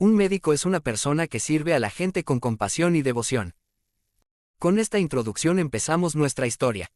Un médico es una persona que sirve a la gente con compasión y devoción. Con esta introducción empezamos nuestra historia.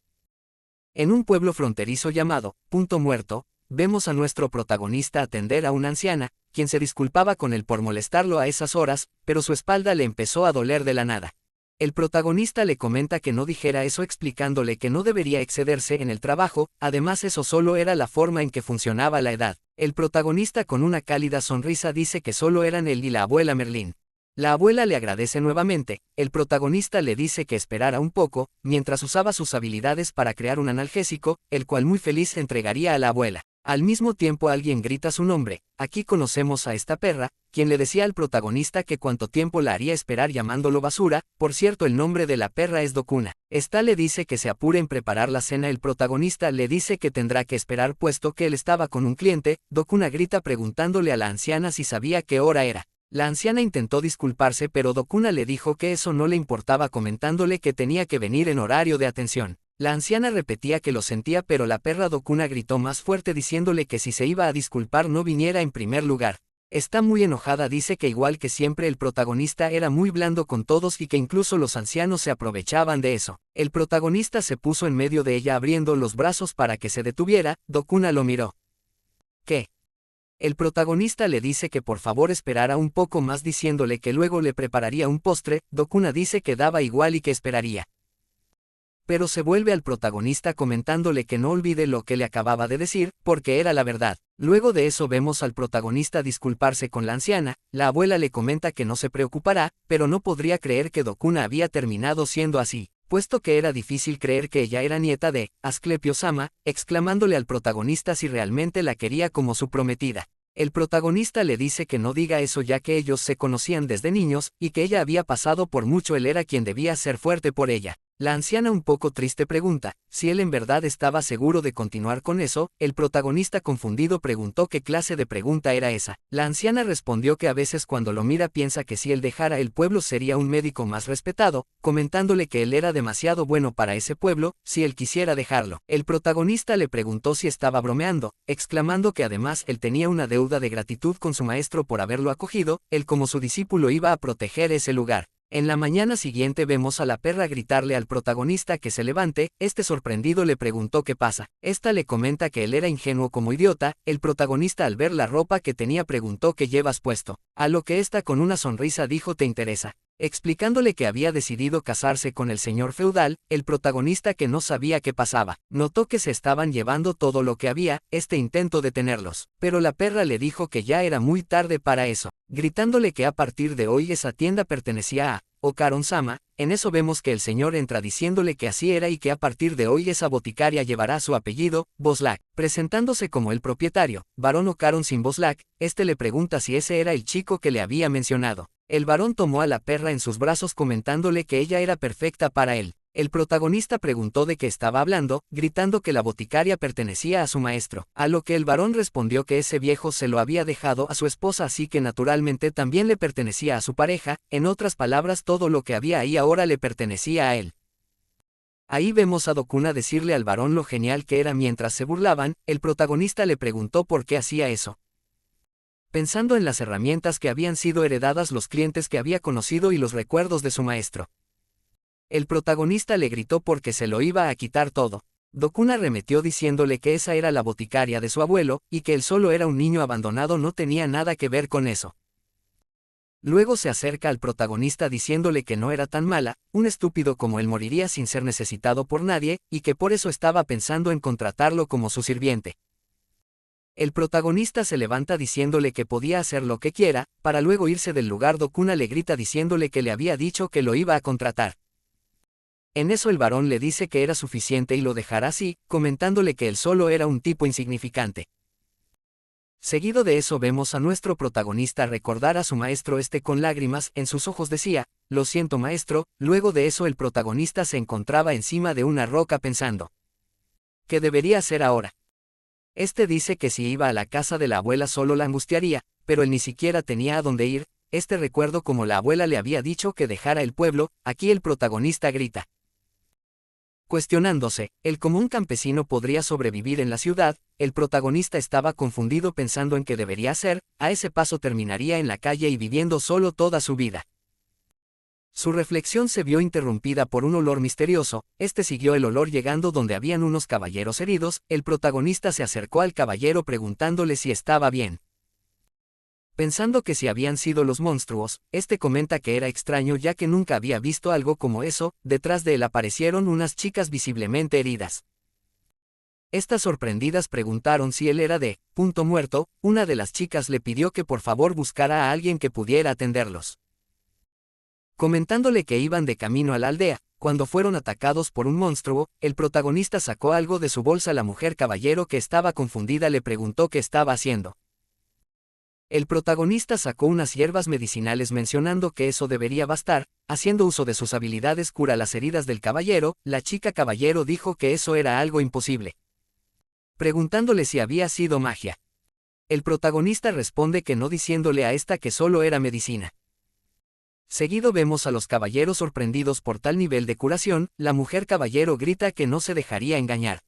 En un pueblo fronterizo llamado Punto Muerto, vemos a nuestro protagonista atender a una anciana, quien se disculpaba con él por molestarlo a esas horas, pero su espalda le empezó a doler de la nada. El protagonista le comenta que no dijera eso explicándole que no debería excederse en el trabajo, además eso solo era la forma en que funcionaba la edad. El protagonista con una cálida sonrisa dice que solo eran él y la abuela Merlín. La abuela le agradece nuevamente, el protagonista le dice que esperara un poco, mientras usaba sus habilidades para crear un analgésico, el cual muy feliz entregaría a la abuela. Al mismo tiempo alguien grita su nombre, aquí conocemos a esta perra, quien le decía al protagonista que cuánto tiempo la haría esperar llamándolo basura, por cierto el nombre de la perra es Dokuna. Esta le dice que se apure en preparar la cena, el protagonista le dice que tendrá que esperar puesto que él estaba con un cliente, Dokuna grita preguntándole a la anciana si sabía qué hora era. La anciana intentó disculparse pero Dokuna le dijo que eso no le importaba comentándole que tenía que venir en horario de atención. La anciana repetía que lo sentía pero la perra Dokuna gritó más fuerte diciéndole que si se iba a disculpar no viniera en primer lugar. Está muy enojada, dice que igual que siempre el protagonista era muy blando con todos y que incluso los ancianos se aprovechaban de eso. El protagonista se puso en medio de ella abriendo los brazos para que se detuviera, Dokuna lo miró. ¿Qué? El protagonista le dice que por favor esperara un poco más diciéndole que luego le prepararía un postre, Dokuna dice que daba igual y que esperaría. Pero se vuelve al protagonista comentándole que no olvide lo que le acababa de decir, porque era la verdad. Luego de eso vemos al protagonista disculparse con la anciana, la abuela le comenta que no se preocupará, pero no podría creer que Dokuna había terminado siendo así, puesto que era difícil creer que ella era nieta de Asclepio-sama, exclamándole al protagonista si realmente la quería como su prometida. El protagonista le dice que no diga eso ya que ellos se conocían desde niños, y que ella había pasado por mucho, él era quien debía ser fuerte por ella. La anciana un poco triste pregunta, si él en verdad estaba seguro de continuar con eso, el protagonista confundido preguntó qué clase de pregunta era esa. La anciana respondió que a veces cuando lo mira piensa que si él dejara el pueblo sería un médico más respetado, comentándole que él era demasiado bueno para ese pueblo, si él quisiera dejarlo. El protagonista le preguntó si estaba bromeando, exclamando que además él tenía una deuda de gratitud con su maestro por haberlo acogido, él como su discípulo iba a proteger ese lugar. En la mañana siguiente vemos a la perra gritarle al protagonista que se levante, este sorprendido le preguntó qué pasa. Esta le comenta que él era ingenuo como idiota, el protagonista al ver la ropa que tenía preguntó qué llevas puesto, a lo que esta con una sonrisa dijo ¿te interesa? Explicándole que había decidido casarse con el señor feudal, el protagonista que no sabía qué pasaba, notó que se estaban llevando todo lo que había, este intentó detenerlos, pero la perra le dijo que ya era muy tarde para eso, gritándole que a partir de hoy esa tienda pertenecía a Okaron-sama. En eso vemos que el señor entra diciéndole que así era y que a partir de hoy esa boticaria llevará su apellido, Boslak, presentándose como el propietario, varón Okaron sin Boslak, este le pregunta si ese era el chico que le había mencionado. El varón tomó a la perra en sus brazos comentándole que ella era perfecta para él. El protagonista preguntó de qué estaba hablando, gritando que la boticaria pertenecía a su maestro, a lo que el varón respondió que ese viejo se lo había dejado a su esposa así que naturalmente también le pertenecía a su pareja, en otras palabras todo lo que había ahí ahora le pertenecía a él. Ahí vemos a Dokuna decirle al varón lo genial que era mientras se burlaban, el protagonista le preguntó por qué hacía eso. Pensando en las herramientas que habían sido heredadas los clientes que había conocido y los recuerdos de su maestro. El protagonista le gritó porque se lo iba a quitar todo. Dokuna arremetió diciéndole que esa era la boticaria de su abuelo, y que él solo era un niño abandonado, no tenía nada que ver con eso. Luego se acerca al protagonista diciéndole que no era tan mala, un estúpido como él moriría sin ser necesitado por nadie, y que por eso estaba pensando en contratarlo como su sirviente. El protagonista se levanta diciéndole que podía hacer lo que quiera, para luego irse del lugar. Dokuna le grita diciéndole que le había dicho que lo iba a contratar. En eso el varón le dice que era suficiente y lo dejará así, comentándole que él solo era un tipo insignificante. Seguido de eso vemos a nuestro protagonista recordar a su maestro, este con lágrimas en sus ojos decía, lo siento maestro. Luego de eso el protagonista se encontraba encima de una roca pensando, ¿qué debería hacer ahora? Este dice que si iba a la casa de la abuela solo la angustiaría, pero él ni siquiera tenía a dónde ir. Este recuerdo como la abuela le había dicho que dejara el pueblo, aquí el protagonista grita, Cuestionándose, el común campesino podría sobrevivir en la ciudad, el protagonista estaba confundido pensando en qué debería hacer, a ese paso terminaría en la calle y viviendo solo toda su vida. Su reflexión se vio interrumpida por un olor misterioso, siguió el olor llegando donde habían unos caballeros heridos, el protagonista se acercó al caballero preguntándole si estaba bien. Pensando que si habían sido los monstruos, comenta que era extraño ya que nunca había visto algo como eso, detrás de él aparecieron unas chicas visiblemente heridas. Estas sorprendidas preguntaron si él era de punto muerto, una de las chicas le pidió que por favor buscara a alguien que pudiera atenderlos. Comentándole que iban de camino a la aldea, cuando fueron atacados por un monstruo, el protagonista sacó algo de su bolsa. La mujer caballero, que estaba confundida, le preguntó qué estaba haciendo. El protagonista sacó unas hierbas medicinales mencionando que eso debería bastar, haciendo uso de sus habilidades cura las heridas del caballero. La chica caballero dijo que eso era algo imposible, preguntándole si había sido magia. El protagonista responde que no, diciéndole a esta que solo era medicina. Seguido vemos a los caballeros sorprendidos por tal nivel de curación. La mujer caballero grita que no se dejaría engañar,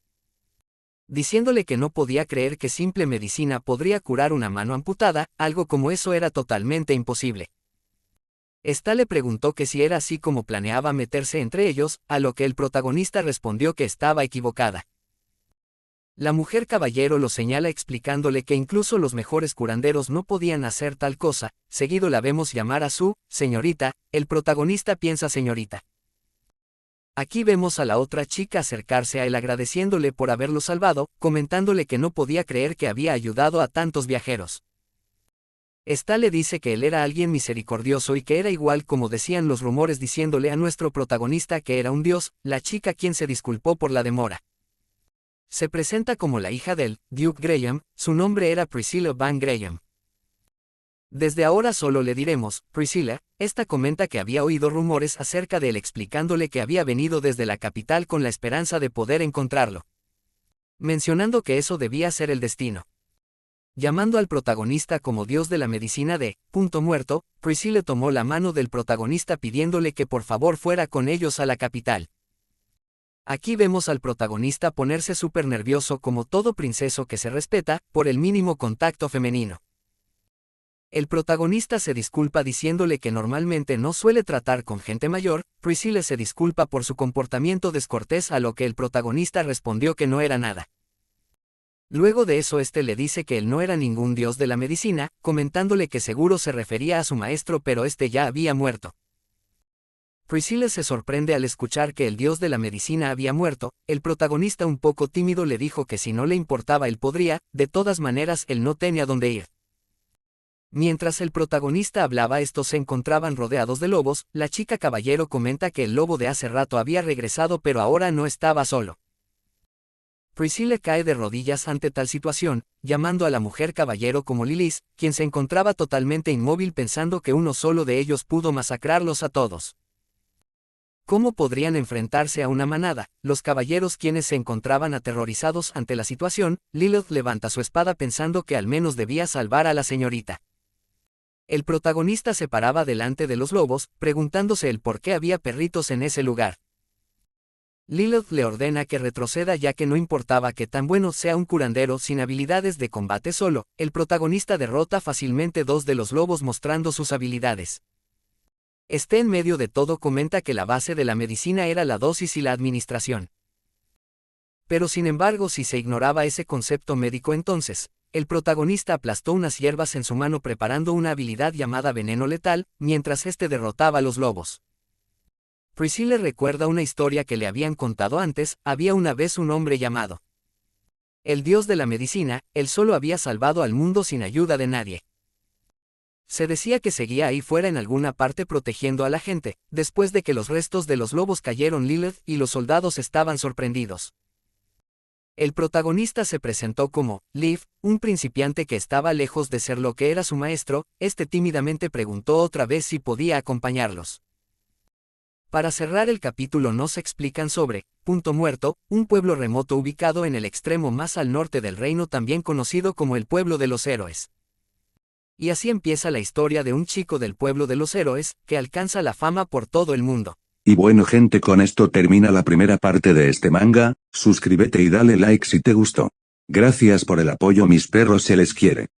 diciéndole que no podía creer que simple medicina podría curar una mano amputada, algo como eso era totalmente imposible. Esta le preguntó que si era así como planeaba meterse entre ellos, a lo que el protagonista respondió que estaba equivocada. La mujer caballero lo señala explicándole que incluso los mejores curanderos no podían hacer tal cosa. Seguido la vemos llamar a su señorita, el protagonista piensa señorita. Aquí vemos a la otra chica acercarse a él agradeciéndole por haberlo salvado, comentándole que no podía creer que había ayudado a tantos viajeros. Esta le dice que él era alguien misericordioso y que era igual como decían los rumores, diciéndole a nuestro protagonista que era un dios. La chica, quien se disculpó por la demora, se presenta como la hija del Duke Graham, su nombre era Priscilla Van Graham. Desde ahora solo le diremos Priscilla. Esta comenta que había oído rumores acerca de él, explicándole que había venido desde la capital con la esperanza de poder encontrarlo, mencionando que eso debía ser el destino. Llamando al protagonista como dios de la medicina de punto muerto, Priscilla tomó la mano del protagonista pidiéndole que por favor fuera con ellos a la capital. Aquí vemos al protagonista ponerse súper nervioso, como todo princeso que se respeta, por el mínimo contacto femenino. El protagonista se disculpa diciéndole que normalmente no suele tratar con gente mayor. Priscilla se disculpa por su comportamiento descortés, a lo que el protagonista respondió que no era nada. Luego de eso le dice que él no era ningún dios de la medicina, comentándole que seguro se refería a su maestro, pero ya había muerto. Priscilla se sorprende al escuchar que el dios de la medicina había muerto. El protagonista, un poco tímido, le dijo que si no le importaba él podría, de todas maneras él no tenía dónde ir. Mientras el protagonista hablaba, estos se encontraban rodeados de lobos. La chica caballero comenta que el lobo de hace rato había regresado, pero ahora no estaba solo. Priscilla cae de rodillas ante tal situación, llamando a la mujer caballero como Lilith, quien se encontraba totalmente inmóvil pensando que uno solo de ellos pudo masacrarlos a todos. ¿Cómo podrían enfrentarse a una manada? Los caballeros, quienes se encontraban aterrorizados ante la situación. Lilith levanta su espada pensando que al menos debía salvar a la señorita. El protagonista se paraba delante de los lobos, preguntándose el por qué había perritos en ese lugar. Lilith le ordena que retroceda, ya que no importaba que tan bueno sea un curandero sin habilidades de combate solo. El protagonista derrota fácilmente dos de los lobos mostrando sus habilidades. En medio de todo comenta que la base de la medicina era la dosis y la administración. Pero sin embargo, si se ignoraba ese concepto médico, entonces el protagonista aplastó unas hierbas en su mano preparando una habilidad llamada veneno letal, mientras derrotaba a los lobos. Priscilla recuerda una historia que le habían contado antes. Había una vez un hombre llamado el dios de la medicina. Él solo había salvado al mundo sin ayuda de nadie. Se decía que seguía ahí fuera en alguna parte protegiendo a la gente. Después de que los restos de los lobos cayeron, Lilith y los soldados estaban sorprendidos. El protagonista se presentó como Liv, un principiante que estaba lejos de ser lo que era su maestro. Tímidamente preguntó otra vez si podía acompañarlos. Para cerrar el capítulo nos explican sobre Punto Muerto, un pueblo remoto ubicado en el extremo más al norte del reino, también conocido como el Pueblo de los Héroes. Y así empieza la historia de un chico del Pueblo de los Héroes, que alcanza la fama por todo el mundo. Y bueno gente, con esto termina la primera parte de este manga. Suscríbete y dale like si te gustó. Gracias por el apoyo, mis perros, se les quiere.